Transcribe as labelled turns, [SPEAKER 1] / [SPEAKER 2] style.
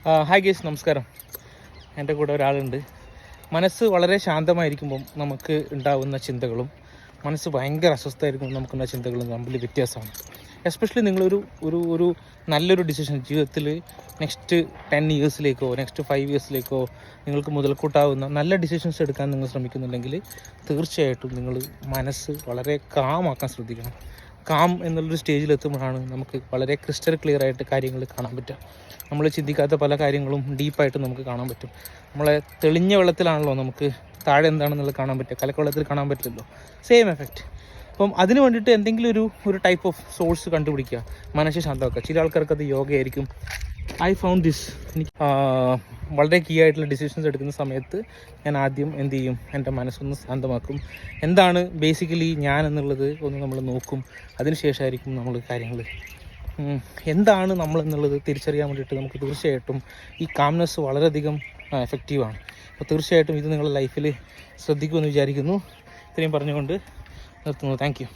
[SPEAKER 1] Hi guys, നമസ്കാരം. എൻ്റെ കൂടെ ഒരാളുണ്ട്. മനസ്സ് വളരെ ശാന്തമായിരിക്കുമ്പം നമുക്ക് ഉണ്ടാകുന്ന ചിന്തകളും മനസ്സ് ഭയങ്കര അസ്വസ്ഥമായിരിക്കുമ്പോൾ നമുക്കുള്ള ചിന്തകളും തമ്മിൽ വ്യത്യാസമാണ്. എസ്പെഷ്യലി നിങ്ങളൊരു ഒരു ഒരു നല്ലൊരു ഡിസിഷൻ ജീവിതത്തിൽ നെക്സ്റ്റ് 10 ഇയേഴ്സിലേക്കോ നെക്സ്റ്റ് 5 ഇയേഴ്സിലേക്കോ നിങ്ങൾക്ക് മുതൽക്കൂട്ടാവുന്ന നല്ല ഡിസിഷൻസ് എടുക്കാൻ നിങ്ങൾ ശ്രമിക്കുന്നുണ്ടെങ്കിൽ തീർച്ചയായിട്ടും നിങ്ങൾ മനസ്സ് വളരെ കാമാക്കാൻ ശ്രദ്ധിക്കണം. കാം എന്നുള്ളൊരു സ്റ്റേജിലെത്തുമ്പോഴാണ് നമുക്ക് വളരെ ക്രിസ്റ്റൽ ക്ലിയർ ആയിട്ട് കാര്യങ്ങൾ കാണാൻ പറ്റുക. നമ്മൾ ചിന്തിക്കാത്ത പല കാര്യങ്ങളും ഡീപ്പായിട്ട് നമുക്ക് കാണാൻ പറ്റും. നമ്മളെ തെളിഞ്ഞ വെള്ളത്തിലാണല്ലോ നമുക്ക് താഴെ എന്താണെന്നുള്ളത് കാണാൻ പറ്റുക, കലക്കവെള്ളത്തിൽ കാണാൻ പറ്റില്ലല്ലോ. Same effect. അപ്പം അതിന് വേണ്ടിയിട്ട് എന്തെങ്കിലും ഒരു ടൈപ്പ് ഓഫ് സോഴ്സ് കണ്ടുപിടിക്കുക, മനസ്സ് ശാന്തമാക്കുക. ചില ആൾക്കാർക്ക് അത് യോഗയായിരിക്കും. I found this. എനിക്ക് വളരെ കീ ആയിട്ടുള്ള ഡിസിഷൻസ് എടുക്കുന്ന സമയത്ത് ഞാൻ ആദ്യം എന്ത് ചെയ്യും, എൻ്റെ മനസ്സൊന്ന് ശാന്തമാക്കും. എന്താണ് ബേസിക്കലി ഞാൻ എന്നുള്ളത് ഒന്ന് നമ്മൾ നോക്കും. അതിനുശേഷമായിരിക്കും നമ്മൾ കാര്യങ്ങൾ എന്താണ് നമ്മളെന്നുള്ളത് തിരിച്ചറിയാൻ വേണ്ടിയിട്ട് നമുക്ക് തീർച്ചയായിട്ടും ഈ കാംനെസ് വളരെയധികം എഫക്റ്റീവാണ്. അപ്പോൾ തീർച്ചയായിട്ടും ഇത് നിങ്ങളുടെ ലൈഫിൽ ശ്രദ്ധിക്കുമെന്ന് വിചാരിക്കുന്നു. ഇത്രയും പറഞ്ഞുകൊണ്ട് നിർത്തുന്നു. Thank you.